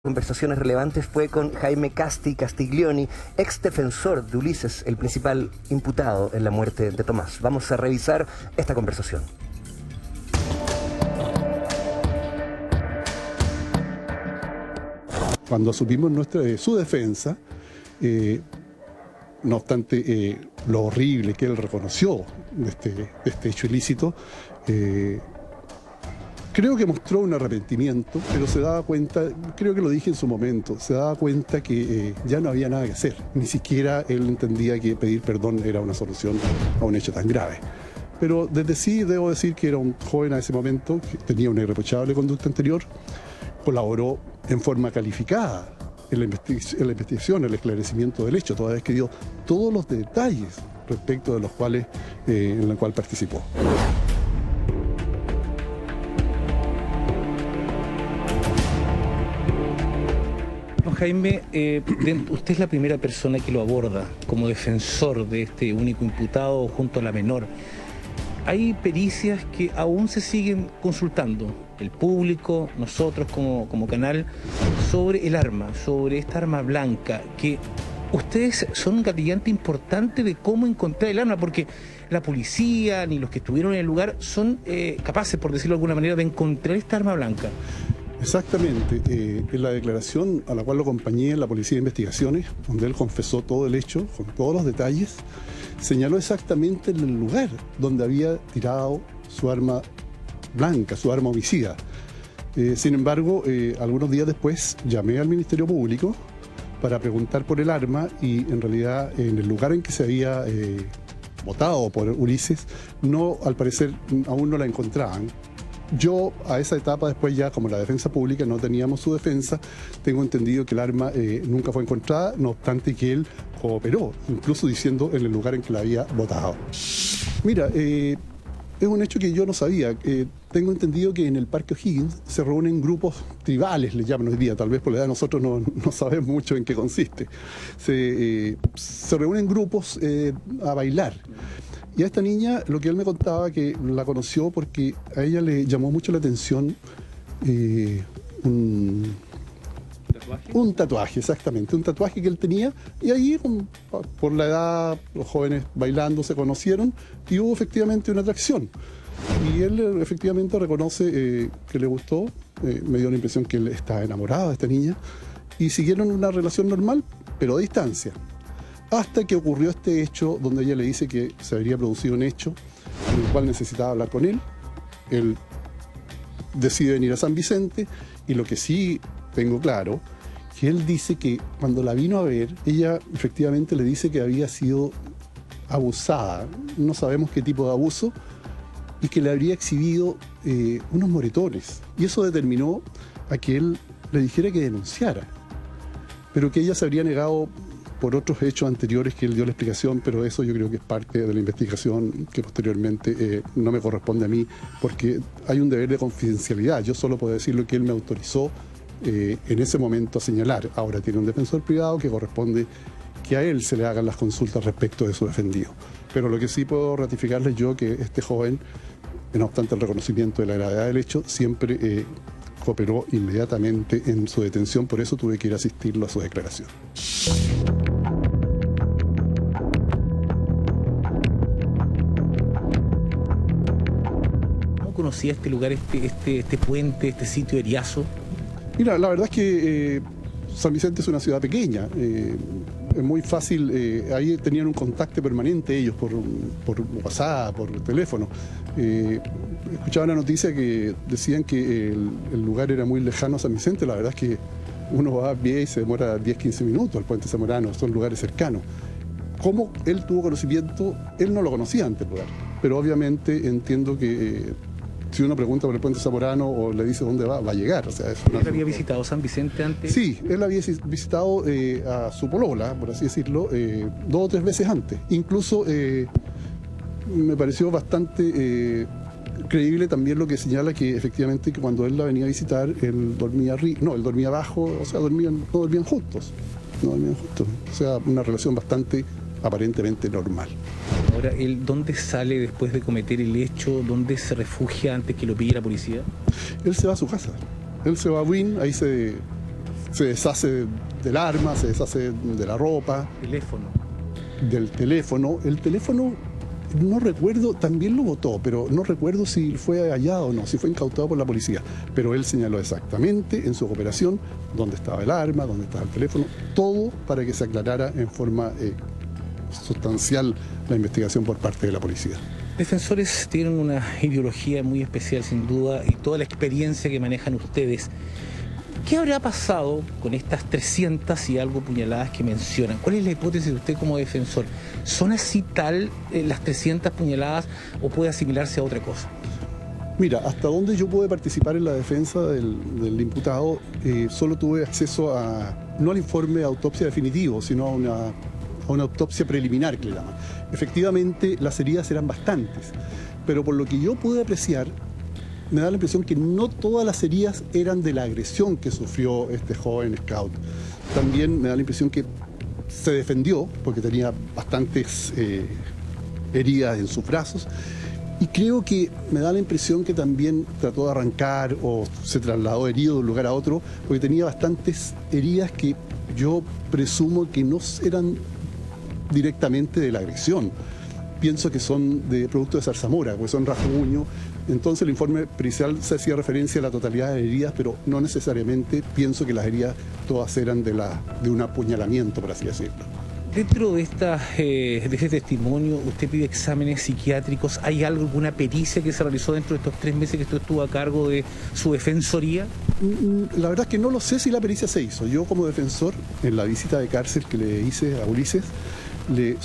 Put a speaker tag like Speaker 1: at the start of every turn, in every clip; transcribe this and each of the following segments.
Speaker 1: Conversaciones relevantes fue con Jaime Castiglioni, ex defensor de Ulises, el principal imputado en la muerte de Tomás. Vamos a revisar esta conversación.
Speaker 2: Cuando asumimos su defensa, no obstante lo horrible que él reconoció de este hecho ilícito, creo que mostró un arrepentimiento, pero se daba cuenta, creo que lo dije en su momento, se daba cuenta que ya no había nada que hacer. Ni siquiera él entendía que pedir perdón era una solución a un hecho tan grave. Pero desde sí debo decir que era un joven a ese momento, que tenía una irreprochable conducta anterior, colaboró en forma calificada en la investigación, el esclarecimiento del hecho, toda vez que dio todos los detalles respecto de los cuales, en la cual participó.
Speaker 3: Jaime, usted es la primera persona que lo aborda como defensor de este único imputado junto a la menor. Hay pericias que aún se siguen consultando, el público, nosotros como canal, sobre el arma, sobre esta arma blanca, que ustedes son un gatillante importante de cómo encontrar el arma, porque la policía ni los que estuvieron en el lugar son capaces, por decirlo de alguna manera, de encontrar esta arma blanca.
Speaker 2: Exactamente. En la declaración a la cual lo acompañé en la Policía de Investigaciones, donde él confesó todo el hecho, con todos los detalles, señaló exactamente el lugar donde había tirado su arma blanca, su arma homicida. Sin embargo, algunos días después llamé al Ministerio Público para preguntar por el arma y en realidad en el lugar en que se había votado por Ulises, al parecer aún no la encontraban. Yo a esa etapa después ya, como la defensa pública no teníamos su defensa, tengo entendido que el arma nunca fue encontrada, no obstante que él cooperó, incluso diciendo en el lugar en que la había botado. Mira, es un hecho que yo no sabía. Tengo entendido que en el Parque O'Higgins se reúnen grupos tribales, le llaman hoy día, tal vez por la edad nosotros no sabemos mucho en qué consiste. Se reúnen grupos a bailar. Y a esta niña, lo que él me contaba, que la conoció porque a ella le llamó mucho la atención un tatuaje, exactamente, un tatuaje que él tenía, y ahí, por la edad, los jóvenes bailando se conocieron y hubo efectivamente una atracción. Y él efectivamente reconoce que le gustó, me dio la impresión que él está enamorado de esta niña, y siguieron una relación normal, pero a distancia. Hasta que ocurrió este hecho donde ella le dice que se habría producido un hecho en el cual necesitaba hablar con él. Él decide venir a San Vicente y lo que sí tengo claro, que él dice que cuando la vino a ver, ella efectivamente le dice que había sido abusada, no sabemos qué tipo de abuso, y que le habría exhibido unos moretones. Y eso determinó a que él le dijera que denunciara, pero que ella se habría negado por otros hechos anteriores que él dio la explicación, pero eso yo creo que es parte de la investigación que posteriormente no me corresponde a mí, porque hay un deber de confidencialidad. Yo solo puedo decir lo que él me autorizó en ese momento a señalar. Ahora tiene un defensor privado que corresponde que a él se le hagan las consultas respecto de su defendido. Pero lo que sí puedo ratificarles yo que este joven, no obstante el reconocimiento de la gravedad del hecho, siempre cooperó inmediatamente en su detención, por eso tuve que ir a asistirlo a su declaración.
Speaker 3: ¿Cómo conocía este lugar, este puente, este sitio Eriazo?
Speaker 2: Mira, la verdad es que San Vicente es una ciudad pequeña, es muy fácil, ahí tenían un contacto permanente ellos por WhatsApp, por teléfono. Escuchaba una noticia que decían que el lugar era muy lejano a San Vicente. La verdad es que uno va a pie y se demora 10-15 minutos al Puente Zamorano, son lugares cercanos. ¿Cómo él tuvo conocimiento? Él no lo conocía antes el lugar, pero obviamente entiendo que si uno pregunta por el Puente Zamorano o le dice dónde va a llegar. O sea,
Speaker 3: ¿Él había visitado San Vicente antes?
Speaker 2: Sí, él había visitado a su polola, por así decirlo, 2 o 3 veces antes. Incluso me pareció bastante creíble también lo que señala que efectivamente que cuando él la venía a visitar, él dormía él dormía abajo, o sea, no dormían juntos. O sea, una relación bastante aparentemente normal.
Speaker 3: Ahora, ¿dónde sale después de cometer el hecho? ¿Dónde se refugia antes que lo pille la policía?
Speaker 2: Él se va a su casa. Él se va a Buin, ahí se se deshace del arma, se deshace de la ropa, del teléfono. El teléfono, no recuerdo, también lo botó, pero no recuerdo si fue hallado o no, si fue incautado por la policía. Pero él señaló exactamente en su operación dónde estaba el arma, dónde estaba el teléfono, todo para que se aclarara en forma sustancial la investigación por parte de la policía.
Speaker 3: Defensores tienen una ideología muy especial, sin duda, y toda la experiencia que manejan ustedes. ¿Qué habrá pasado con estas 300 y algo puñaladas que mencionan? ¿Cuál es la hipótesis de usted como defensor? ¿Son así tal las 300 puñaladas o puede asimilarse a otra cosa?
Speaker 2: Mira, hasta donde yo pude participar en la defensa del imputado, solo tuve acceso no al informe de autopsia definitivo, sino a una autopsia preliminar, que le llaman. Efectivamente, las heridas eran bastantes, pero por lo que yo pude apreciar, me da la impresión que no todas las heridas eran de la agresión que sufrió este joven scout. También me da la impresión que se defendió, porque tenía bastantes heridas en sus brazos, y creo que me da la impresión que también trató de arrancar o se trasladó herido de un lugar a otro, porque tenía bastantes heridas que yo presumo que no eran directamente de la agresión. Pienso que son de producto de zarzamora, porque son rasguños. Entonces el informe pericial se hacía referencia a la totalidad de heridas, pero no necesariamente pienso que las heridas todas eran de un apuñalamiento, por así decirlo.
Speaker 3: Dentro de este testimonio, usted pide exámenes psiquiátricos. ¿Hay alguna pericia que se realizó dentro de estos 3 meses que usted estuvo a cargo de su defensoría?
Speaker 2: La verdad es que no lo sé si la pericia se hizo. Yo como defensor, en la visita de cárcel que le hice a Ulises, le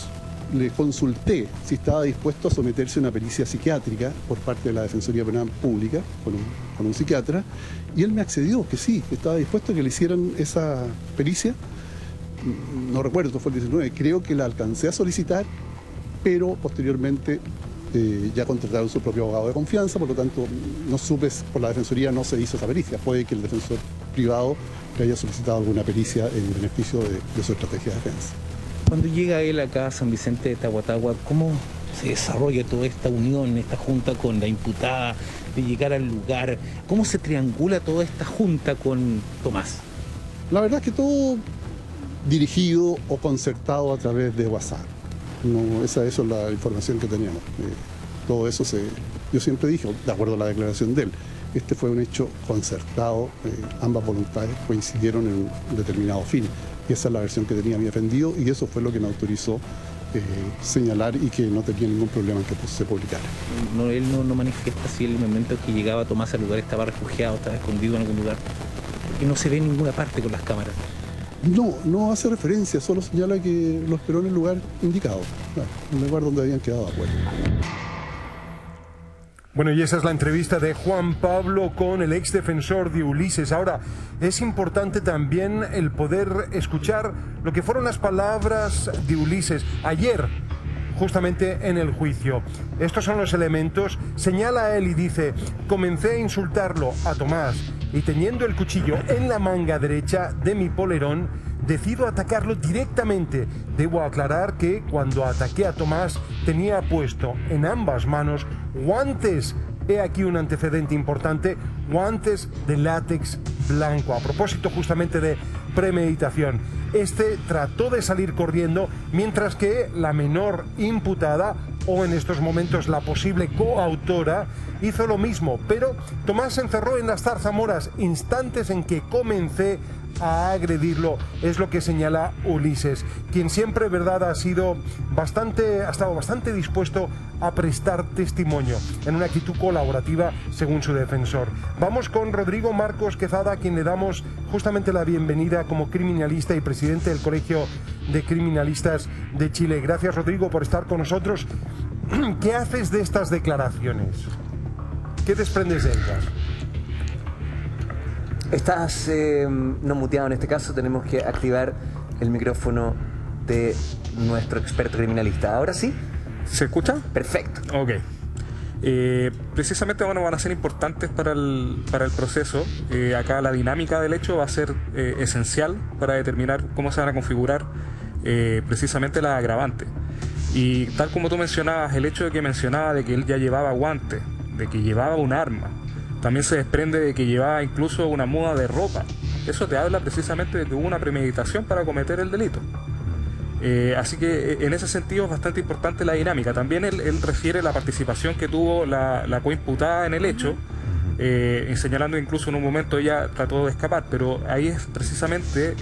Speaker 2: consulté si estaba dispuesto a someterse a una pericia psiquiátrica por parte de la Defensoría Penal Pública con un psiquiatra, y él me accedió que sí, que estaba dispuesto a que le hicieran esa pericia. No recuerdo, esto fue el 19, creo que la alcancé a solicitar, pero posteriormente ya contrataron su propio abogado de confianza, por lo tanto no supe, por la Defensoría no se hizo esa pericia. Puede que el defensor privado le haya solicitado alguna pericia en beneficio de su estrategia de defensa.
Speaker 3: Cuando llega él acá a San Vicente de Tahuatahua, ¿cómo se desarrolla toda esta unión, esta junta con la imputada, de llegar al lugar? ¿Cómo se triangula toda esta junta con Tomás?
Speaker 2: La verdad es que todo dirigido o concertado a través de WhatsApp. No, esa es la información que teníamos. Todo eso yo siempre dije, de acuerdo a la declaración de él, este fue un hecho concertado, ambas voluntades coincidieron en un determinado fin. Y esa es la versión que tenía mi defendido, y eso fue lo que me autorizó señalar y que no tenía ningún problema en que se publicara.
Speaker 3: No, él no manifiesta si en el momento que llegaba Tomás al lugar estaba refugiado, estaba escondido en algún lugar, porque no se ve en ninguna parte con las cámaras.
Speaker 2: No hace referencia, solo señala que lo esperó en el lugar indicado, en el lugar donde habían quedado de acuerdo.
Speaker 4: Bueno, y esa es la entrevista de Juan Pablo con el ex defensor de Ulises. Ahora, es importante también el poder escuchar lo que fueron las palabras de Ulises ayer, justamente en el juicio. Estos son los elementos. Señala él y dice: comencé a insultarlo a Tomás y teniendo el cuchillo en la manga derecha de mi polerón, decido atacarlo directamente. Debo aclarar que cuando ataqué a Tomás tenía puesto en ambas manos guantes. He aquí un antecedente importante: guantes de látex blanco, a propósito justamente de premeditación. Este trató de salir corriendo, mientras que la menor imputada, o en estos momentos la posible coautora, hizo lo mismo, pero Tomás se encerró en las zarzamoras instantes en que comencé a agredirlo. Es lo que señala Ulises, quien siempre, verdad, ha estado bastante dispuesto a prestar testimonio en una actitud colaborativa, según su defensor. Vamos con Rodrigo Marcos Quezada, a quien le damos justamente la bienvenida como criminalista y presidente del Colegio de Criminalistas de Chile. Gracias, Rodrigo, por estar con nosotros. ¿Qué haces de estas declaraciones? ¿Qué desprendes de ellas?
Speaker 1: Estás no muteado en este caso, tenemos que activar el micrófono de nuestro experto criminalista. ¿Ahora sí?
Speaker 5: ¿Se escucha?
Speaker 1: Perfecto.
Speaker 5: Ok. Precisamente van a ser importantes para el proceso. Acá la dinámica del hecho va a ser esencial para determinar cómo se van a configurar precisamente las agravantes. Y tal como tú mencionabas, el hecho de que mencionaba de que él ya llevaba guantes, de que llevaba un arma, también se desprende de que llevaba incluso una muda de ropa. eso te habla precisamente de que hubo una premeditación para cometer el delito. Así que en ese sentido es bastante importante la dinámica. También él refiere la participación que tuvo la coimputada en el hecho, señalando incluso en un momento ella trató de escapar, pero ahí es precisamente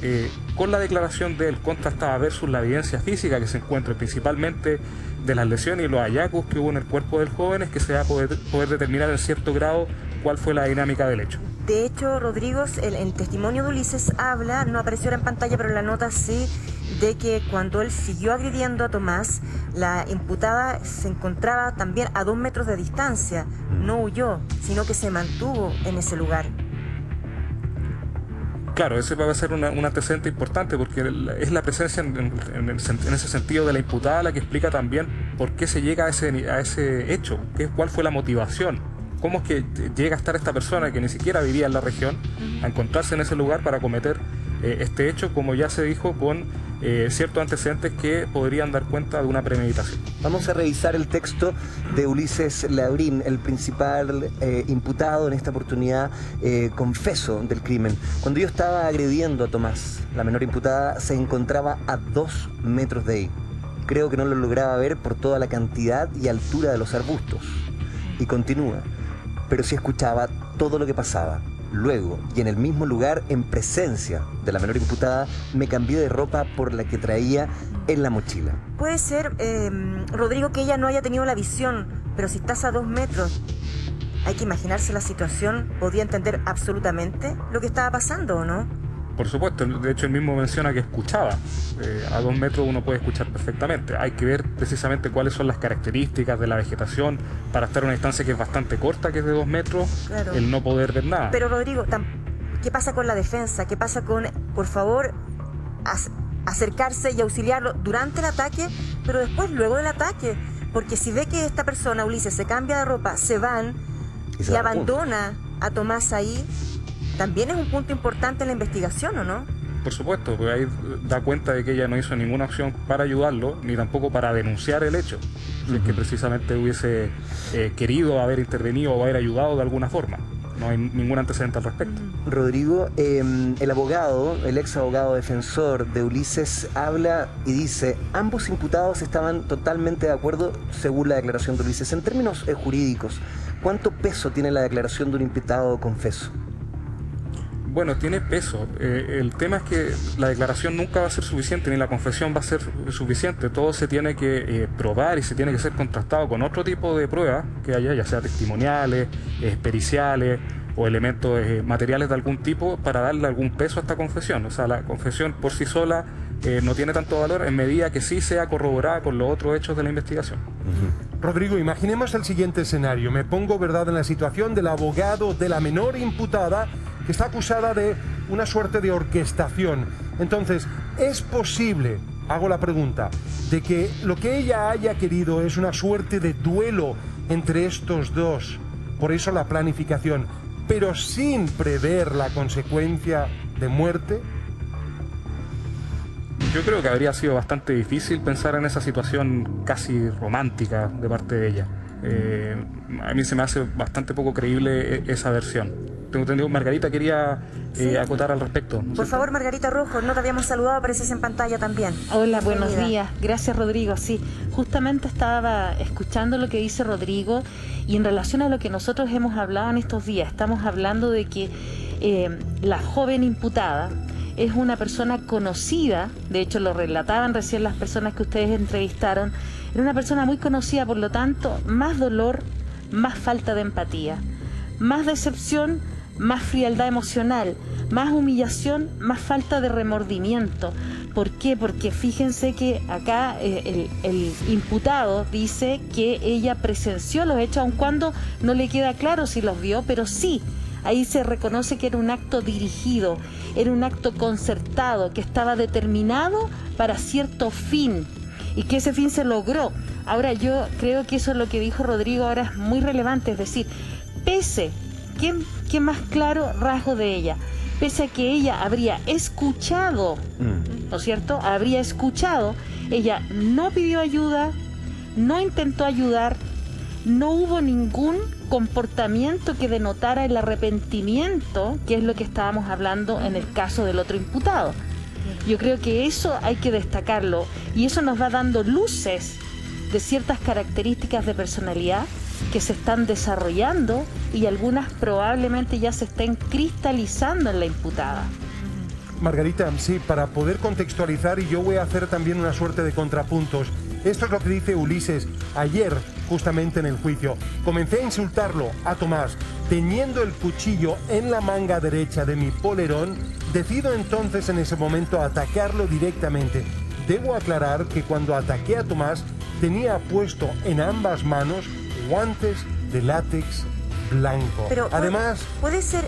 Speaker 5: con la declaración de él contrastada versus la evidencia física que se encuentra principalmente de las lesiones y los hallazgos que hubo en el cuerpo del joven, es que se va a poder determinar en cierto grado cuál fue la dinámica del hecho.
Speaker 6: De hecho, Rodrigo, el testimonio de Ulises habla, no apareció ahora en pantalla, pero en la nota sí, de que cuando él siguió agrediendo a Tomás, la imputada se encontraba también a 2 metros de distancia. No huyó, sino que se mantuvo en ese lugar.
Speaker 5: Claro, ese va a ser un antecedente importante porque es la presencia en ese sentido de la imputada la que explica también por qué se llega a ese hecho, cuál fue la motivación, cómo es que llega a estar esta persona que ni siquiera vivía en la región a encontrarse en ese lugar para cometer este hecho, como ya se dijo, con ciertos antecedentes que podrían dar cuenta de una premeditación.
Speaker 1: Vamos a revisar el texto de Ulises Labrín, el principal imputado en esta oportunidad, confeso del crimen. Cuando yo estaba agrediendo a Tomás, la menor imputada se encontraba a 2 metros de ahí. Creo que no lo lograba ver por toda la cantidad y altura de los arbustos. Y continúa, pero sí escuchaba todo lo que pasaba. Luego, y en el mismo lugar, en presencia de la menor imputada, me cambié de ropa por la que traía en la mochila.
Speaker 6: Puede ser, Rodrigo, que ella no haya tenido la visión, pero si estás a 2 metros, hay que imaginarse la situación, podía entender absolutamente lo que estaba pasando, ¿o no?
Speaker 5: Por supuesto, de hecho él mismo menciona que escuchaba. A 2 metros uno puede escuchar perfectamente. Hay que ver precisamente cuáles son las características de la vegetación para estar en una distancia que es bastante corta, que es de 2 metros, claro. El no poder ver nada.
Speaker 6: Pero Rodrigo, ¿qué pasa con la defensa? ¿Qué pasa con, por favor, acercarse y auxiliarlo durante el ataque, pero después, luego del ataque? Porque si ve que esta persona, Ulises, se cambia de ropa, se van y abandona a Tomás ahí, también es un punto importante en la investigación, ¿o no?
Speaker 5: Por supuesto, porque ahí da cuenta de que ella no hizo ninguna opción para ayudarlo, ni tampoco para denunciar el hecho, si es que precisamente hubiese querido haber intervenido o haber ayudado de alguna forma. No hay ningún antecedente al respecto.
Speaker 1: Rodrigo, el abogado, el ex abogado defensor de Ulises, habla y dice: ambos imputados estaban totalmente de acuerdo según la declaración de Ulises. En términos jurídicos, ¿cuánto peso tiene la declaración de un imputado confeso?
Speaker 5: Bueno, tiene peso. El tema es que la declaración nunca va a ser suficiente, ni la confesión va a ser suficiente. Todo se tiene que probar y se tiene que ser contrastado con otro tipo de pruebas que haya, ya sea testimoniales, periciales o elementos materiales de algún tipo, para darle algún peso a esta confesión. O sea, la confesión por sí sola no tiene tanto valor en medida que sí sea corroborada con los otros hechos de la investigación.
Speaker 4: Rodrigo, imaginemos el siguiente escenario. Me pongo, ¿verdad?, en la situación del abogado de la menor imputada, que está acusada de una suerte de orquestación. Entonces, ¿es posible, hago la pregunta, de que lo que ella haya querido es una suerte de duelo entre estos dos, por eso la planificación, pero sin prever la consecuencia de muerte?
Speaker 5: Yo creo que habría sido bastante difícil pensar en esa situación casi romántica de parte de ella. A mí se me hace bastante poco creíble esa versión. Tengo entendido, Margarita quería acotar al respecto.
Speaker 6: Por favor, Margarita Rojo, no te habíamos saludado, apareces en pantalla también.
Speaker 7: Hola, buenos días. Gracias, Rodrigo. Sí, justamente estaba escuchando lo que dice Rodrigo y en relación a lo que nosotros hemos hablado en estos días, estamos hablando de que la joven imputada es una persona conocida, de hecho lo relataban recién las personas que ustedes entrevistaron, era una persona muy conocida, por lo tanto, más dolor, más falta de empatía, más decepción, más frialdad emocional, más humillación, más falta de remordimiento. ¿Por qué? Porque fíjense que acá el imputado dice que ella presenció los hechos, aun cuando no le queda claro si los vio, pero sí, ahí se reconoce que era un acto dirigido, era un acto concertado, que estaba determinado para cierto fin y que ese fin se logró. Ahora yo creo que eso es lo que dijo Rodrigo ahora es muy relevante, es decir, pese, ¿qué más claro rasgo de ella? Pese a que ella habría escuchado, ¿no es cierto? Habría escuchado, ella no pidió ayuda, no intentó ayudar, no hubo ningún comportamiento que denotara el arrepentimiento, que es lo que estábamos hablando en el caso del otro imputado. Yo creo que eso hay que destacarlo, y eso nos va dando luces de ciertas características de personalidad que se están desarrollando y algunas probablemente ya se estén cristalizando en la imputada.
Speaker 4: Margarita, sí, para poder contextualizar, y yo voy a hacer también una suerte de contrapuntos. Esto es lo que dice Ulises ayer, justamente en el juicio. Comencé a insultarlo, a Tomás, teniendo el cuchillo en la manga derecha de mi polerón. Decido entonces en ese momento atacarlo directamente. Debo aclarar que cuando ataqué a Tomás, tenía puesto en ambas manos guantes de látex blanco.
Speaker 6: Pero
Speaker 4: además,
Speaker 6: puede ser,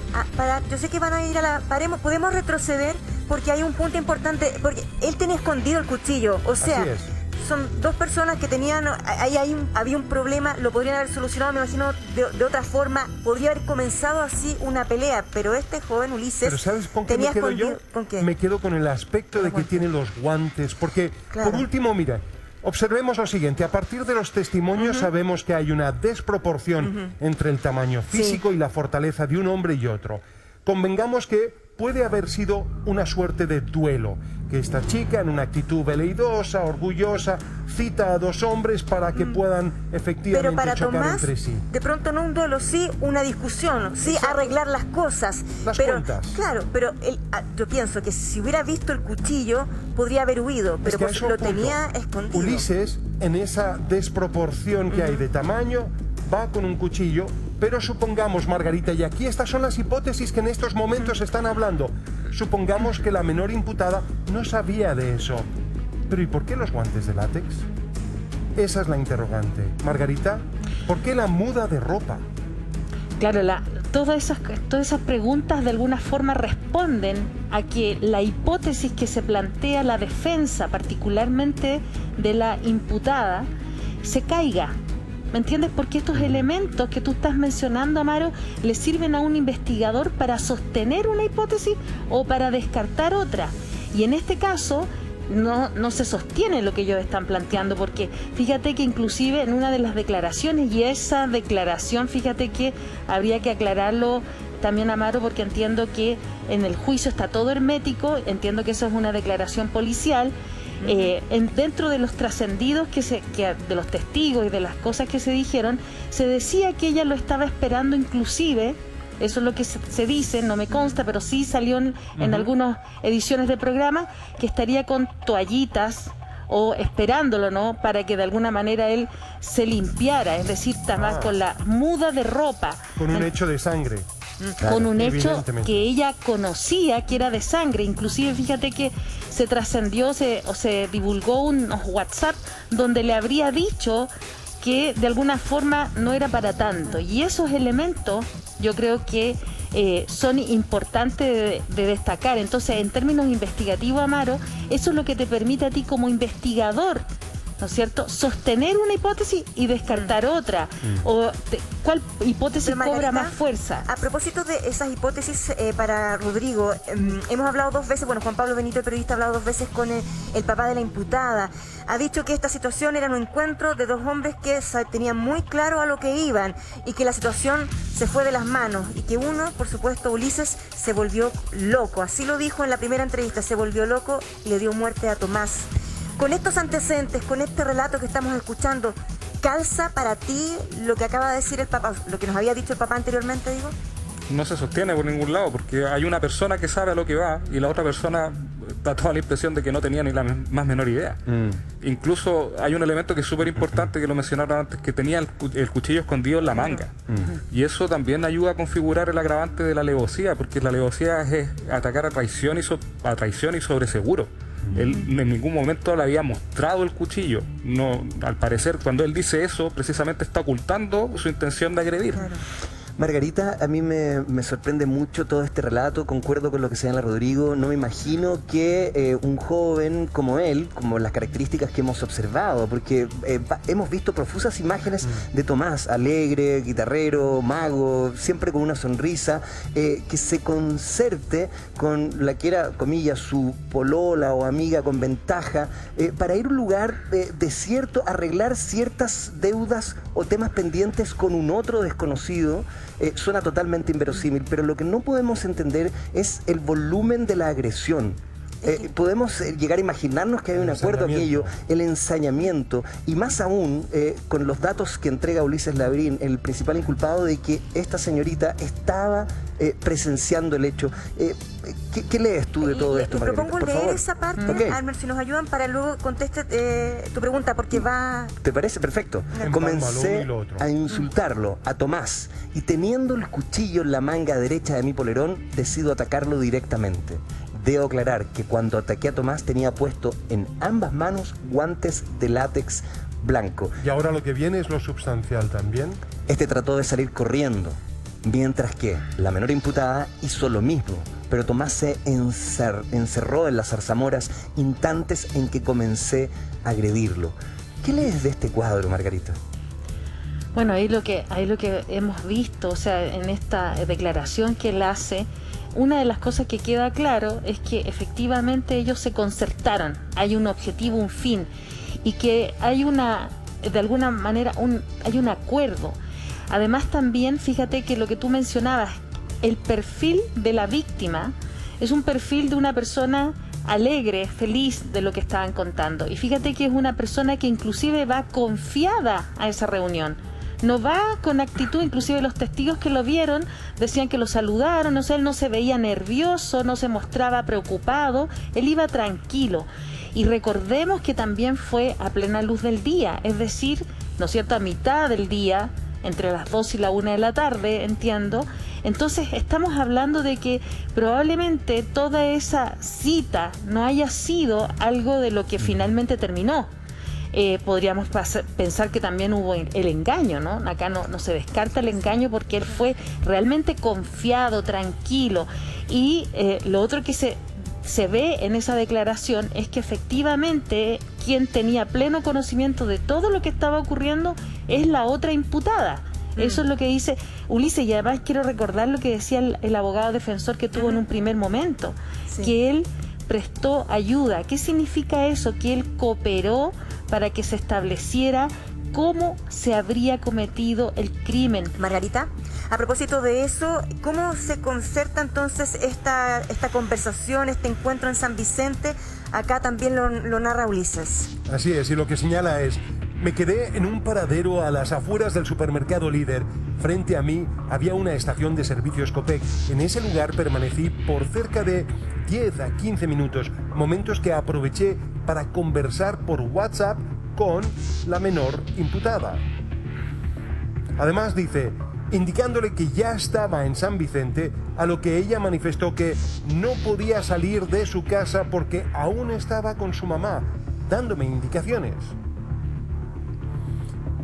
Speaker 6: yo sé que van a ir a la... podemos retroceder porque hay un punto importante, porque él tenía escondido el cuchillo, o sea,
Speaker 4: así es.
Speaker 6: Son dos personas que tenían, había un problema, lo podrían haber solucionado, me imagino, de otra forma, podría haber comenzado así una pelea, pero este joven Ulises...
Speaker 4: Pero ¿sabes con qué
Speaker 6: tenía
Speaker 4: me quedo yo?
Speaker 6: ¿Con qué?
Speaker 4: Me quedo con el aspecto de que tiene los guantes, porque,
Speaker 6: claro,
Speaker 4: por último, mira, observemos lo siguiente. A partir de los testimonios sabemos que hay una desproporción entre el tamaño físico y la fortaleza de un hombre y otro. Convengamos que puede haber sido una suerte de duelo, que esta chica, en una actitud veleidosa, orgullosa, cita a dos hombres para que puedan efectivamente
Speaker 6: pero para
Speaker 4: chocar
Speaker 6: Tomás,
Speaker 4: entre sí.
Speaker 6: de pronto no un duelo, sí una discusión, sí arreglar las cosas.
Speaker 4: Las
Speaker 6: pero,
Speaker 4: cuentas.
Speaker 6: claro, pero yo pienso que si hubiera visto el cuchillo, podría haber huido, pero
Speaker 4: Es que a eso
Speaker 6: lo
Speaker 4: apunto.
Speaker 6: tenía escondido.
Speaker 4: Ulises, en esa desproporción que hay de tamaño, va con un cuchillo, pero supongamos, Margarita, y aquí estas son las hipótesis que en estos momentos están hablando, supongamos que la menor imputada no sabía de eso. Pero ¿y por qué los guantes de látex? Esa es la interrogante. Margarita, ¿por qué la muda de ropa?
Speaker 7: Claro, todas esas preguntas de alguna forma responden a que la hipótesis que se plantea la defensa, particularmente de la imputada, se caiga. ¿Me entiendes? Porque estos elementos que tú estás mencionando, Amaro, le sirven a un investigador para sostener una hipótesis o para descartar otra. Y en este caso no se sostiene lo que ellos están planteando, porque fíjate que inclusive en una de las declaraciones, y esa declaración, fíjate que habría que aclararlo también, Amaro, porque entiendo que en el juicio está todo hermético, entiendo que eso es una declaración policial. Dentro de los trascendidos de los testigos y de las cosas que se dijeron, se decía que ella lo estaba esperando, inclusive, eso es lo que se dice, no me consta, pero sí salió en algunas ediciones del programa, que estaría con toallitas o esperándolo, ¿no?, para que de alguna manera él se limpiara, es decir, estaba con la muda de ropa.
Speaker 4: Con un hecho de sangre.
Speaker 7: Con un hecho
Speaker 4: evidentemente.
Speaker 7: que ella conocía que era de sangre. Inclusive fíjate que se trascendió se divulgó unos WhatsApp donde le habría dicho que de alguna forma no era para tanto, y esos elementos yo creo que son importantes de destacar. Entonces, en términos investigativos, Amaro, eso es lo que te permite a ti como investigador, ¿no es cierto?, sostener una hipótesis y descartar otra. ¿Cuál hipótesis
Speaker 6: Pero, Margarita,
Speaker 7: cobra más fuerza?
Speaker 6: A propósito de esas hipótesis, para Rodrigo, hemos hablado dos veces, bueno, Juan Pablo Benito, el periodista, ha hablado dos veces con el papá de la imputada. Ha dicho que esta situación era un encuentro de dos hombres que tenían muy claro a lo que iban y que la situación se fue de las manos y que uno, por supuesto, Ulises, se volvió loco. Así lo dijo en la primera entrevista, se volvió loco y le dio muerte a Tomás. Con estos antecedentes, con este relato que estamos escuchando, ¿calza para ti lo que acaba de decir el papá, lo que nos había dicho el papá anteriormente, digo?
Speaker 5: No se sostiene por ningún lado, porque hay una persona que sabe a lo que va y la otra persona da toda la impresión de que no tenía ni la más menor idea. Incluso hay un elemento que es súper importante, que lo mencionaron antes, que tenía el cuchillo escondido en la manga. Y eso también ayuda a configurar el agravante de la alevosía, porque la alevosía es atacar a traición y sobre seguro. Él en ningún momento le había mostrado el cuchillo. No, al parecer, cuando él dice eso, precisamente está ocultando su intención de agredir.
Speaker 6: Claro.
Speaker 1: Margarita, a mí me sorprende mucho todo este relato, concuerdo con lo que señala Rodrigo, no me imagino que un joven como él, como las características que hemos observado, porque hemos visto profusas imágenes de Tomás, alegre, guitarrero, mago, siempre con una sonrisa, que se concerte con la que era, comillas, su polola o amiga con ventaja, para ir a un lugar desierto, arreglar ciertas deudas o temas pendientes con un otro desconocido. Suena totalmente inverosímil, pero lo que no podemos entender es el volumen de la agresión. Podemos llegar a imaginarnos que hay un acuerdo aquello, el ensañamiento, y más aún con los datos que entrega Ulises Labrín, el principal inculpado, de que esta señorita estaba presenciando el hecho. ¿Qué lees tú de todo esto, Margarita?
Speaker 6: Propongo leer esa parte,
Speaker 1: Okay.
Speaker 6: Almer, si nos ayudan, para luego conteste tu pregunta, porque va...
Speaker 1: ¿Te parece? Perfecto. Comencé a insultarlo, a Tomás, y teniendo el cuchillo en la manga derecha de mi polerón, decido atacarlo directamente. Debo aclarar que cuando ataqué a Tomás tenía puesto en ambas manos guantes de látex blanco.
Speaker 4: Y ahora lo que viene es lo substancial también.
Speaker 1: Este trató de salir corriendo, mientras que la menor imputada hizo lo mismo, pero Tomás se encerró en las zarzamoras instantes en que comencé a agredirlo. ¿Qué lees de este cuadro, Margarita?
Speaker 7: Bueno, ahí lo que hemos visto, o sea, en esta declaración que él hace, una de las cosas que queda claro es que efectivamente ellos se concertaron, hay un objetivo, un fin, y que hay de alguna manera, hay un acuerdo. Además también, fíjate que lo que tú mencionabas, el perfil de la víctima es un perfil de una persona alegre, feliz de lo que estaban contando. Y fíjate que es una persona que inclusive va confiada a esa reunión. No va con actitud, inclusive los testigos que lo vieron decían que lo saludaron, o sea, él no se veía nervioso, no se mostraba preocupado, él iba tranquilo. Y recordemos que también fue a plena luz del día, es decir, ¿no es cierto?, a mitad del día, entre las 2 y la 1 de la tarde, entiendo. Entonces estamos hablando de que probablemente toda esa cita no haya sido algo de lo que finalmente terminó. Podríamos pensar que también hubo el engaño, ¿no? Acá no se descarta el engaño porque él fue realmente confiado, tranquilo. Y lo otro que se ve en esa declaración es que efectivamente quien tenía pleno conocimiento de todo lo que estaba ocurriendo es la otra imputada. Eso es lo que dice Ulises, y además quiero recordar lo que decía el abogado defensor que tuvo en un primer momento, que él prestó ayuda. ¿Qué significa eso? Que él cooperó para que se estableciera cómo se habría cometido el crimen.
Speaker 6: Margarita, a propósito de eso, ¿cómo se concerta entonces esta conversación, este encuentro en San Vicente? Acá también lo narra Ulises.
Speaker 4: Así es, y lo que señala es: me quedé en un paradero a las afueras del supermercado Líder. Frente a mí había una estación de servicios Copec. En ese lugar permanecí por cerca de 10 a 15 minutos, momentos que aproveché para conversar por WhatsApp con la menor imputada. Además dice, indicándole que ya estaba en San Vicente, a lo que ella manifestó que no podía salir de su casa porque aún estaba con su mamá, dándome indicaciones.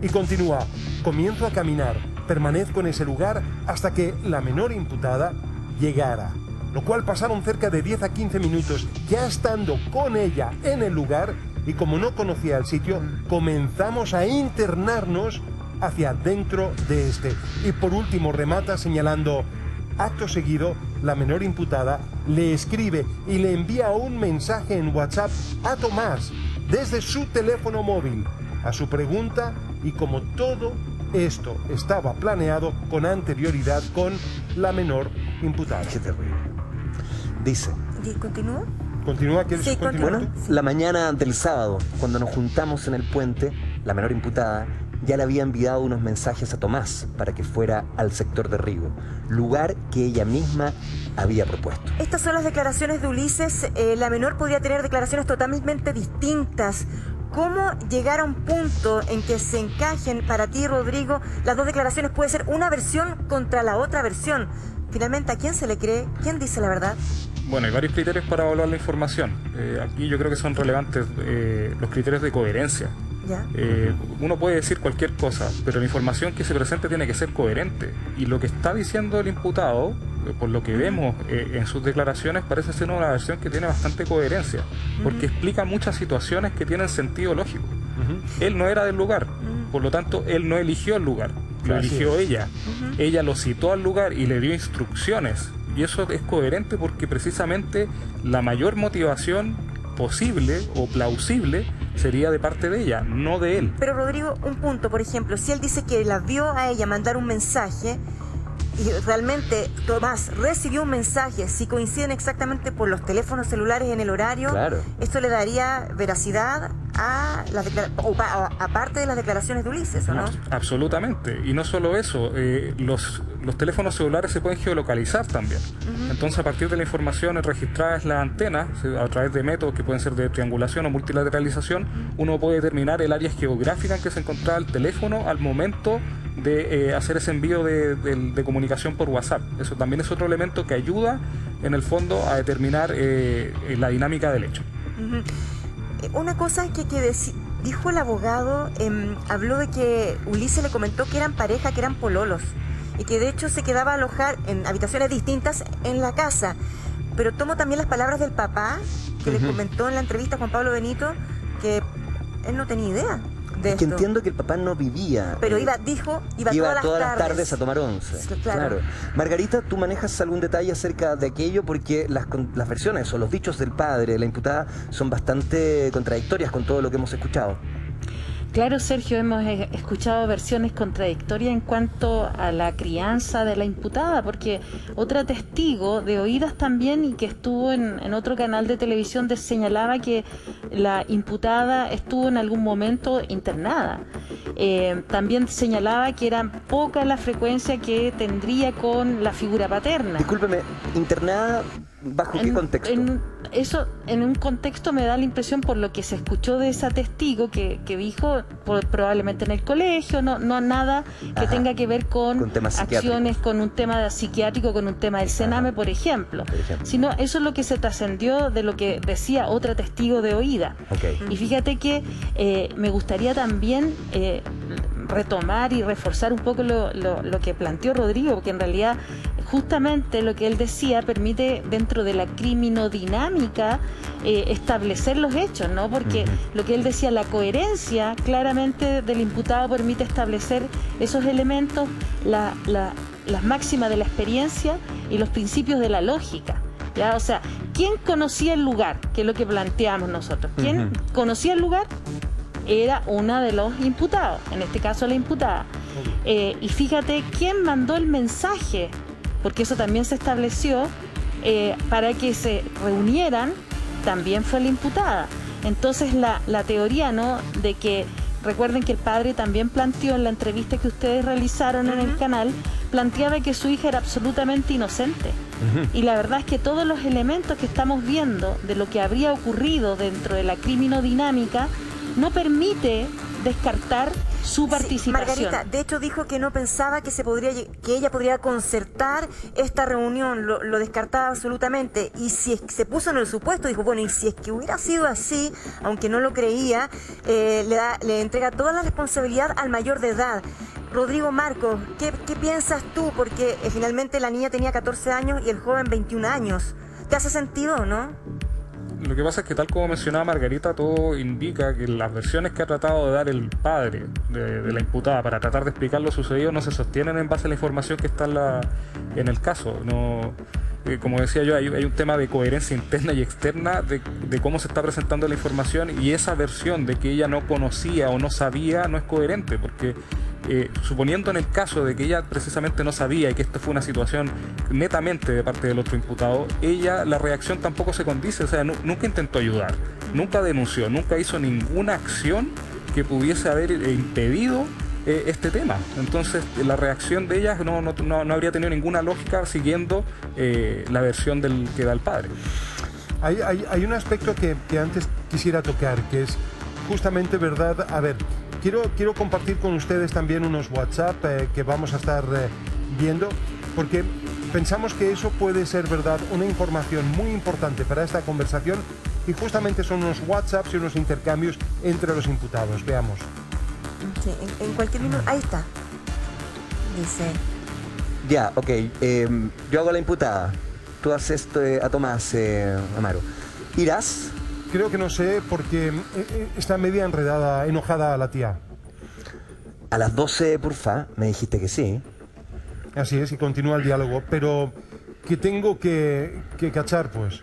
Speaker 4: Y continúa, comienzo a caminar, permanezco en ese lugar hasta que la menor imputada llegara, lo cual pasaron cerca de 10 a 15 minutos, ya estando con ella en el lugar, y como no conocía el sitio, comenzamos a internarnos hacia dentro de este. Y por último remata señalando, acto seguido, la menor imputada le escribe y le envía un mensaje en WhatsApp a Tomás, desde su teléfono móvil, a su pregunta, y como todo esto estaba planeado con anterioridad con la menor imputada.
Speaker 1: Qué terrible. Dice.
Speaker 6: ¿Continúa?
Speaker 4: ¿Continúa? ¿Quieres continuar?
Speaker 1: Bueno, la mañana del sábado, cuando nos juntamos en el puente, la menor imputada ya le había enviado unos mensajes a Tomás para que fuera al sector de Rigo, lugar que ella misma había propuesto.
Speaker 6: Estas son las declaraciones de Ulises. La menor podía tener declaraciones totalmente distintas. ¿Cómo llegar a un punto en que se encajen para ti, Rodrigo, las dos declaraciones? Puede ser una versión contra la otra versión. Finalmente, ¿a quién se le cree? ¿Quién dice la verdad?
Speaker 5: Bueno, hay varios criterios para evaluar la información. Aquí yo creo que son relevantes los criterios de coherencia.
Speaker 6: Ya.
Speaker 5: Uno puede decir cualquier cosa, pero la información que se presente tiene que ser coherente. Y lo que está diciendo el imputado, por lo que vemos en sus declaraciones, parece ser una versión que tiene bastante coherencia, porque explica muchas situaciones que tienen sentido lógico. Él no era del lugar, por lo tanto, él no eligió el lugar, lo eligió ella. Ella lo citó al lugar y le dio instrucciones. Y eso es coherente porque precisamente la mayor motivación posible o plausible sería de parte de ella, no de él.
Speaker 6: Pero Rodrigo, un punto, por ejemplo, si él dice que la vio a ella mandar un mensaje y realmente Tomás recibió un mensaje, si coinciden exactamente por los teléfonos celulares en el horario,
Speaker 1: Claro.
Speaker 6: esto le daría veracidad a las aparte de las declaraciones de Ulises, ¿o no?
Speaker 5: Absolutamente. Y no solo eso, los teléfonos celulares se pueden geolocalizar también. Entonces, a partir de la información registrada en las antenas, a través de métodos que pueden ser de triangulación o multilateralización, uno puede determinar el área geográfica en que se encontraba el teléfono al momento de hacer ese envío de comunicación por WhatsApp. Eso también es otro elemento que ayuda, en el fondo, a determinar la dinámica del hecho.
Speaker 6: Una cosa que dijo el abogado, habló de que Ulises le comentó que eran pareja, que eran pololos, y que de hecho se quedaba a alojar en habitaciones distintas en la casa. Pero tomo también las palabras del papá, que le comentó en la entrevista a Juan Pablo Benito, que él no tenía idea de
Speaker 1: Que
Speaker 6: esto.
Speaker 1: entiendo que el papá no vivía.
Speaker 6: Pero iba
Speaker 1: todas las tardes a tomar once.
Speaker 6: Claro.
Speaker 1: Margarita, ¿tú manejas algún detalle acerca de aquello? Porque las versiones o los dichos del padre de la imputada son bastante contradictorias con todo lo que hemos escuchado.
Speaker 7: Claro, Sergio, hemos escuchado versiones contradictorias en cuanto a la crianza de la imputada, porque otra testigo de oídas también y que estuvo en otro canal de televisión señalaba que la imputada estuvo en algún momento internada. También señalaba que era poca la frecuencia que tendría con la figura paterna.
Speaker 1: Discúlpeme, ¿internada bajo qué contexto?
Speaker 7: En un contexto me da la impresión, por lo que se escuchó de esa testigo que dijo, probablemente en el colegio, no nada que tenga que ver con
Speaker 1: temas
Speaker 7: acciones, con un tema psiquiátrico, con un tema del Sename, por ejemplo. Sino eso es lo que se trascendió de lo que decía otra testigo de oída. Y fíjate que me gustaría también retomar y reforzar un poco lo que planteó Rodrigo, porque en realidad justamente lo que él decía permite, dentro de la criminodinámica, establecer los hechos, ¿no? Porque lo que él decía, la coherencia claramente del imputado permite establecer esos elementos, las máximas de la experiencia y los principios de la lógica, ¿ya? O sea, ¿quién conocía el lugar? Que es lo que planteamos nosotros. ¿Quién conocía el lugar? Era una de los imputados, en este caso la imputada. Y fíjate, ¿quién mandó el mensaje? Porque eso también se estableció para que se reunieran, también fue la imputada. Entonces la teoría, ¿no?, de que, recuerden que el padre también planteó en la entrevista que ustedes realizaron en el canal, planteaba que su hija era absolutamente inocente. Y la verdad es que todos los elementos que estamos viendo de lo que habría ocurrido dentro de la criminodinámica no permite descartar su participación.
Speaker 6: Margarita, de hecho dijo que no pensaba que ella podría concertar esta reunión, lo descartaba absolutamente. Y si se puso en el supuesto, dijo, bueno, y si es que hubiera sido así, aunque no lo creía, le entrega toda la responsabilidad al mayor de edad. Rodrigo Marcos, ¿qué piensas tú? Porque finalmente la niña tenía 14 años y el joven 21 años. ¿Te hace sentido o no?
Speaker 5: Lo que pasa es que, tal como mencionaba Margarita, todo indica que las versiones que ha tratado de dar el padre de la imputada para tratar de explicar lo sucedido no se sostienen en base a la información que está en el caso. No, como decía yo, hay un tema de coherencia interna y externa de cómo se está presentando la información, y esa versión de que ella no conocía o no sabía no es coherente, porque suponiendo en el caso de que ella precisamente no sabía y que esto fue una situación netamente de parte del otro imputado, la reacción tampoco se condice. O sea, nunca intentó ayudar, nunca denunció, nunca hizo ninguna acción que pudiese haber impedido este tema. Entonces la reacción de ella no habría tenido ninguna lógica siguiendo la versión que da el padre.
Speaker 4: Hay un aspecto que antes quisiera tocar, que es justamente verdad. A ver, quiero compartir con ustedes también unos WhatsApp que vamos a estar viendo, porque pensamos que eso puede ser verdad, una información muy importante para esta conversación y justamente son unos WhatsApps y unos intercambios entre los imputados. Veamos.
Speaker 6: Sí, en cualquier minuto. Ahí está. Dice.
Speaker 1: Ya, ok. Yo hago la imputada. Tú haces a Tomás, Amaro. ¿Irás?
Speaker 4: Creo que no sé porque está media enredada, enojada la tía.
Speaker 1: A las 12, porfa. Me dijiste que sí.
Speaker 4: Así es, y continúa el diálogo, pero que tengo que cachar, pues.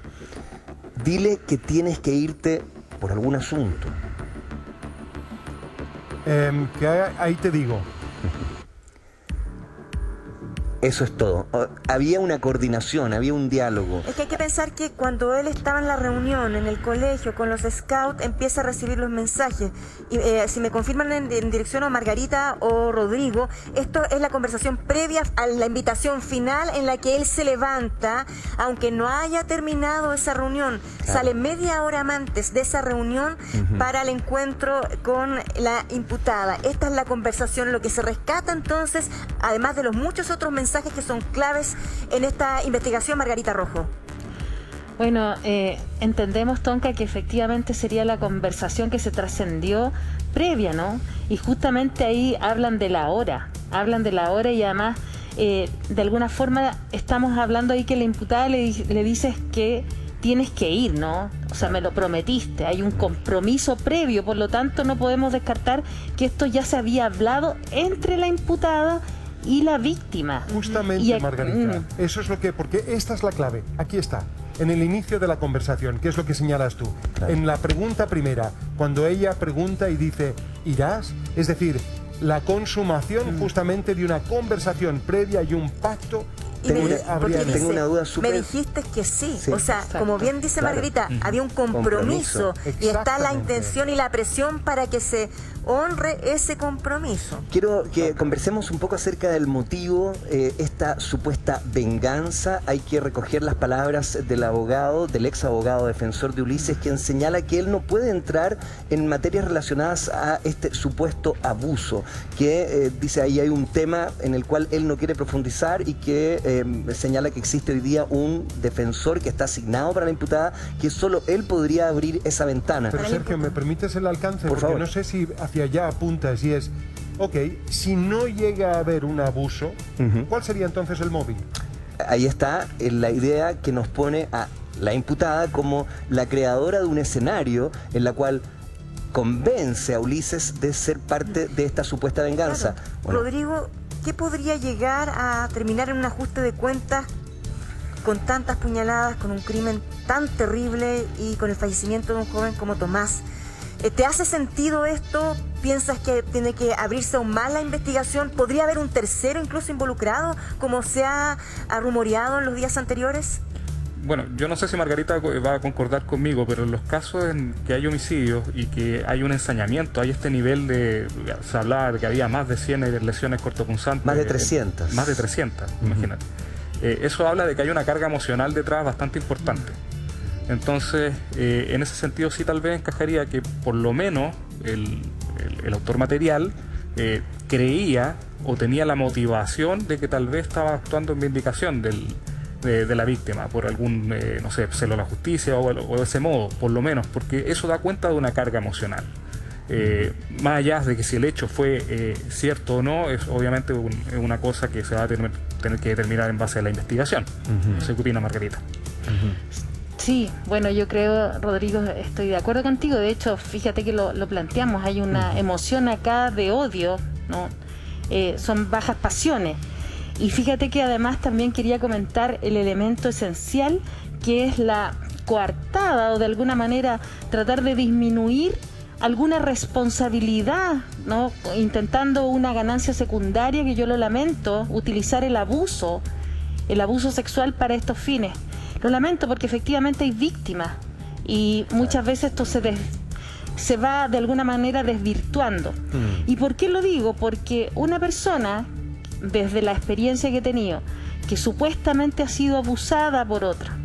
Speaker 1: Dile que tienes que irte por algún asunto.
Speaker 4: Que ahí te digo.
Speaker 1: Eso es todo. Había una coordinación, había un diálogo.
Speaker 6: Es que hay que pensar que cuando él estaba en la reunión, en el colegio, con los scouts, empieza a recibir los mensajes. Y si me confirman en dirección a Margarita o Rodrigo, esto es la conversación previa a la invitación final en la que él se levanta, aunque no haya terminado esa reunión. Claro. Sale media hora antes de esa reunión para el encuentro con la imputada. Esta es la conversación, lo que se rescata entonces, además de los muchos otros mensajes que son claves en esta investigación, Margarita Rojo.
Speaker 7: Bueno, entendemos, Tonka, que efectivamente sería la conversación que se trascendió previa, ¿no? Y justamente ahí hablan de la hora y además de alguna forma estamos hablando ahí que la imputada le dices que tienes que ir, ¿no? O sea, me lo prometiste, hay un compromiso previo, por lo tanto no podemos descartar que esto ya se había hablado entre la imputada y la víctima.
Speaker 4: Justamente, Margarita, eso es lo que, porque esta es la clave, aquí está, en el inicio de la conversación, que es lo que señalas tú. Claro. En la pregunta primera, cuando ella pregunta y dice, ¿irás? Es decir, la consumación justamente de una conversación previa y un pacto.
Speaker 1: Tengo una duda súper...
Speaker 6: Me dijiste que sí. O sea, exacto, como bien dice Margarita, había un compromiso y está la intención y la presión para que se honre ese compromiso.
Speaker 1: Quiero que conversemos un poco acerca del motivo, esta supuesta venganza. Hay que recoger las palabras del abogado, del ex abogado defensor de Ulises, quien señala que él no puede entrar en materias relacionadas a este supuesto abuso, que dice ahí hay un tema en el cual él no quiere profundizar y que señala que existe hoy día un defensor que está asignado para la imputada, que solo él podría abrir esa ventana.
Speaker 4: Pero Sergio, ¿me permites el alcance?
Speaker 1: Por favor.
Speaker 4: No sé si hacia allá apuntas y es, ok, si no llega a haber un abuso, ¿cuál sería entonces el móvil?
Speaker 1: Ahí está la idea que nos pone a la imputada como la creadora de un escenario en la cual convence a Ulises de ser parte de esta supuesta venganza.
Speaker 6: Claro. Bueno. Rodrigo, ¿qué podría llegar a terminar en un ajuste de cuentas con tantas puñaladas, con un crimen tan terrible y con el fallecimiento de un joven como Tomás? ¿Te hace sentido esto? ¿Piensas que tiene que abrirse aún más la investigación? ¿Podría haber un tercero incluso involucrado, como se ha rumoreado en los días anteriores?
Speaker 5: Bueno, yo no sé si Margarita va a concordar conmigo, pero en los casos en que hay homicidios y que hay un ensañamiento, hay este nivel de... Se hablaba de que había más de 100 lesiones cortopunzantes.
Speaker 1: Más de 300.
Speaker 5: Más de 300, imagínate. Eso habla de que hay una carga emocional detrás bastante importante. Entonces, en ese sentido sí tal vez encajaría que por lo menos el autor material creía o tenía la motivación de que tal vez estaba actuando en vindicación de la víctima por algún, no sé, celo a la justicia o de ese modo, por lo menos, porque eso da cuenta de una carga emocional. Más allá de que si el hecho fue cierto o no, es obviamente una cosa que se va a tener que determinar en base a la investigación. No sé qué opina Margarita.
Speaker 7: Sí, bueno, yo creo, Rodrigo, estoy de acuerdo contigo. De hecho, fíjate que lo planteamos, hay una emoción acá de odio, ¿no? Son bajas pasiones. Y fíjate que además también quería comentar el elemento esencial, que es la coartada o de alguna manera tratar de disminuir alguna responsabilidad, ¿no? Intentando una ganancia secundaria, que yo lo lamento, utilizar el abuso sexual para estos fines. Lo lamento porque efectivamente hay víctimas y muchas veces esto se va de alguna manera desvirtuando. ¿Y por qué lo digo? Porque una persona, desde la experiencia que he tenido, que supuestamente ha sido abusada por otra,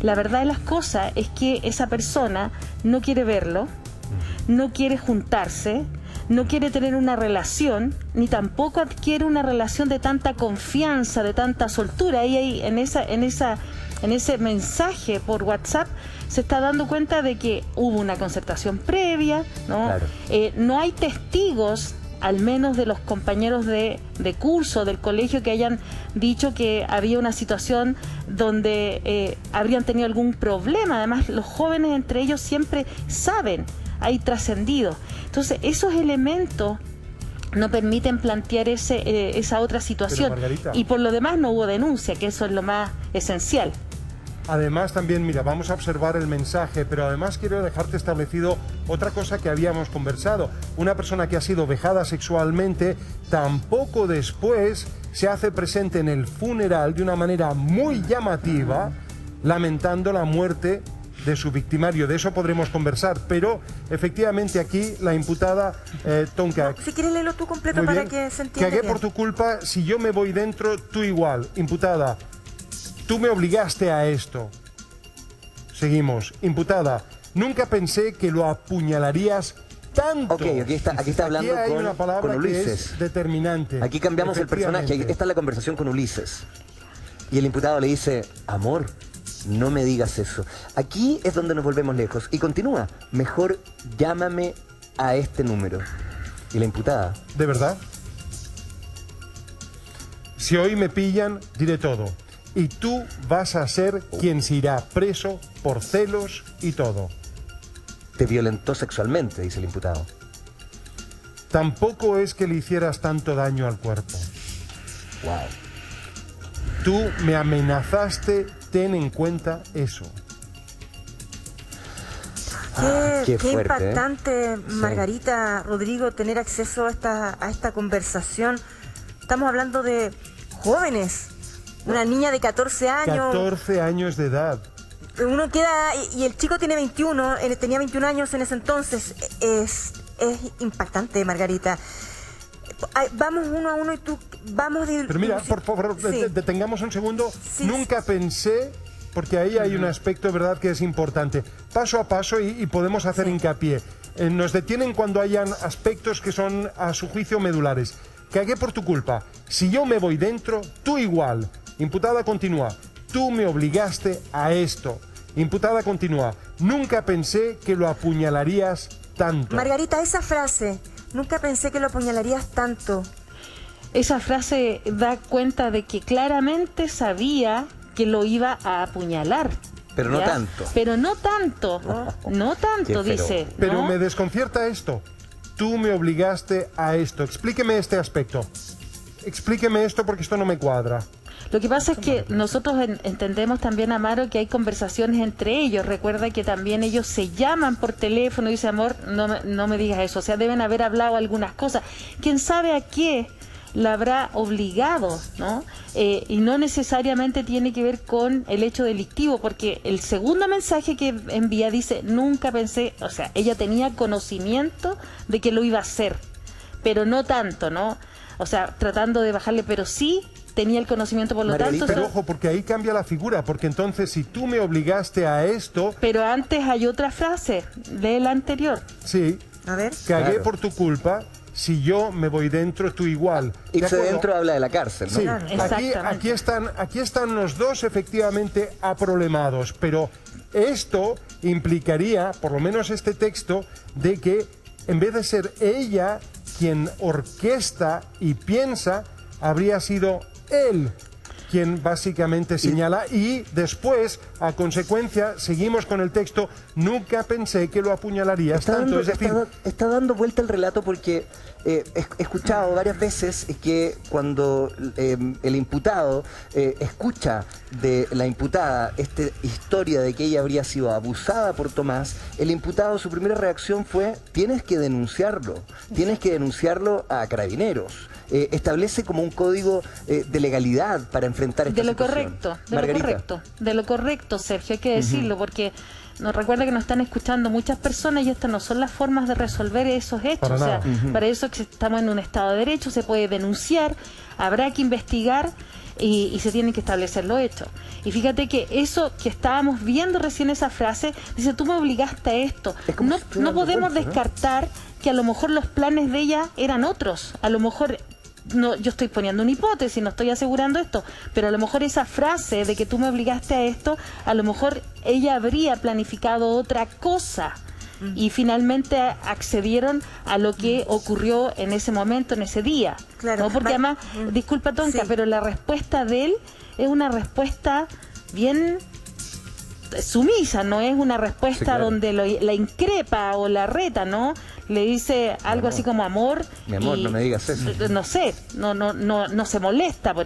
Speaker 7: la verdad de las cosas es que esa persona no quiere verlo, no quiere juntarse, no quiere tener una relación, ni tampoco adquiere una relación de tanta confianza, de tanta soltura. Y ahí en ese mensaje por WhatsApp se está dando cuenta de que hubo una concertación previa, ¿no?
Speaker 1: Claro.
Speaker 7: No hay testigos, al menos de los compañeros de curso del colegio, que hayan dicho que había una situación donde habrían tenido algún problema. Además, los jóvenes entre ellos siempre saben, hay trascendido. Entonces, esos elementos no permiten plantear esa otra situación.
Speaker 4: Pero, Margarita,
Speaker 7: y por lo demás no hubo denuncia, que eso es lo más esencial.
Speaker 4: Además también, mira, vamos a observar el mensaje, pero además quiero dejarte establecido otra cosa que habíamos conversado. Una persona que ha sido vejada sexualmente, tampoco después se hace presente en el funeral de una manera muy llamativa, lamentando la muerte de su victimario. De eso podremos conversar, pero efectivamente aquí la imputada Tonka...
Speaker 6: Si quieres leerlo tú completo
Speaker 4: Muy
Speaker 6: para
Speaker 4: bien.
Speaker 6: que se entienda
Speaker 4: Cagué
Speaker 6: bien.
Speaker 4: por tu culpa, si yo me voy dentro, tú igual. Imputada, tú me obligaste a esto. Seguimos. Imputada, nunca pensé que lo apuñalarías tanto.
Speaker 1: Ok, aquí está hablando
Speaker 4: Aquí hay una
Speaker 1: con
Speaker 4: palabra que
Speaker 1: Ulises.
Speaker 4: es determinante.
Speaker 1: Aquí cambiamos el personaje.
Speaker 4: Efectivamente.
Speaker 1: Esta es la conversación con Ulises. Y el imputado le dice, amor, no me digas eso. Aquí es donde nos volvemos lejos. Y continúa, mejor llámame a este número. Y la imputada,
Speaker 4: ¿De verdad? Si hoy me pillan, diré todo. Y tú vas a ser quien se irá preso por celos y todo.
Speaker 1: te violentó sexualmente, dice el imputado.
Speaker 4: Tampoco es que le hicieras tanto daño al cuerpo.
Speaker 1: Wow.
Speaker 4: Tú me amenazaste, ten en cuenta eso.
Speaker 1: Qué
Speaker 6: Qué
Speaker 1: fuerte,
Speaker 6: impactante,
Speaker 1: Sí.
Speaker 6: Margarita, Rodrigo, tener acceso a esta conversación. Estamos hablando de jóvenes, una niña de 14 años.
Speaker 4: 14 años de edad.
Speaker 6: Uno queda, y el chico tiene 21, tenía 21 años en ese entonces. Es impactante, Margarita. Ay, vamos uno a uno y tú, vamos de...
Speaker 4: Pero mira, por favor,
Speaker 6: Sí.
Speaker 4: detengamos un segundo.
Speaker 6: Sí,
Speaker 4: Nunca pensé, porque ahí hay un aspecto, ¿verdad?, que es importante. Paso a paso y podemos hacer hincapié. Nos detienen cuando hayan aspectos que son, a su juicio, medulares. Cagué por tu culpa. Si yo me voy dentro, tú igual. Imputada continúa. Tú me obligaste a esto. Imputada continúa. Nunca pensé que lo apuñalarías tanto.
Speaker 6: Margarita, esa frase, nunca pensé que lo apuñalarías tanto.
Speaker 7: Esa frase da cuenta de que claramente sabía que lo iba a apuñalar.
Speaker 1: Pero no
Speaker 7: ¿ya?
Speaker 1: tanto.
Speaker 7: Pero no tanto, no tanto,
Speaker 1: Qué feo.
Speaker 7: dice.
Speaker 4: Pero
Speaker 7: ¿no?
Speaker 4: me desconcierta esto. Tú me obligaste a esto. Explíqueme este aspecto. Explíqueme esto porque esto no me cuadra.
Speaker 7: Lo que pasa es que nosotros entendemos también, Amaro, que hay conversaciones entre ellos. Recuerda que también ellos se llaman por teléfono y dicen, amor, no me digas eso. O sea, deben haber hablado algunas cosas. ¿Quién sabe a qué la habrá obligado, ¿no? Y no necesariamente tiene que ver con el hecho delictivo, porque el segundo mensaje que envía dice, nunca pensé, o sea, ella tenía conocimiento de que lo iba a hacer, pero no tanto, ¿no? O sea, tratando de bajarle, pero sí tenía el conocimiento, por lo
Speaker 1: Margarita,
Speaker 7: tanto...
Speaker 4: Pero ojo, porque ahí cambia la figura, porque entonces si tú me obligaste a esto,
Speaker 7: Pero antes hay otra frase de la anterior.
Speaker 4: sí,
Speaker 6: A ver.
Speaker 4: cagué
Speaker 1: Claro.
Speaker 4: por tu culpa, si yo me voy dentro, tú igual. ¿De
Speaker 1: Irse
Speaker 4: acuerdo?
Speaker 1: dentro habla de la cárcel, ¿no?
Speaker 4: Sí,
Speaker 6: Claro,
Speaker 4: aquí están los dos efectivamente aproblemados, pero esto implicaría, por lo menos este texto, de que en vez de ser ella quien orquesta y piensa, habría sido él quien básicamente señala, y después, a consecuencia, seguimos con el texto, nunca pensé que lo apuñalarías tanto. Es decir,
Speaker 1: está dando vuelta el relato porque he escuchado varias veces que cuando el imputado escucha de la imputada esta historia de que ella habría sido abusada por Tomás, el imputado, su primera reacción fue, tienes que denunciarlo a Carabineros. Establece como un código de legalidad para enfrentar esta
Speaker 7: De lo
Speaker 1: situación.
Speaker 7: correcto,
Speaker 1: Margarita.
Speaker 7: de lo correcto, Sergio, hay que decirlo, porque nos recuerda que nos están escuchando muchas personas y estas no son las formas de resolver esos hechos.
Speaker 4: Para
Speaker 7: O sea,
Speaker 4: nada.
Speaker 7: para eso que estamos en un Estado de Derecho, se puede denunciar, habrá que investigar y se tienen que establecer los hechos. Y fíjate que eso que estábamos viendo recién, esa frase, dice, tú me obligaste a esto.
Speaker 1: Es como
Speaker 7: No,
Speaker 1: si estuviera
Speaker 7: no
Speaker 1: dando
Speaker 7: podemos
Speaker 1: vueltas, ¿no?
Speaker 7: descartar que a lo mejor los planes de ella eran otros, a lo mejor no, yo estoy poniendo una hipótesis, no estoy asegurando esto, pero a lo mejor esa frase de que tú me obligaste a esto, a lo mejor ella habría planificado otra cosa. Y finalmente accedieron a lo que ocurrió en ese momento, en ese día.
Speaker 6: Claro.
Speaker 7: ¿No? Porque además, disculpa Tonka,
Speaker 6: Sí.
Speaker 7: pero la respuesta de él es una respuesta bien sumisa, no es una respuesta
Speaker 1: Sí, claro.
Speaker 7: donde la increpa o la reta, ¿no? Le dice algo así como amor.
Speaker 1: Mi amor,
Speaker 7: y,
Speaker 1: no me digas eso.
Speaker 7: No sé, no se molesta por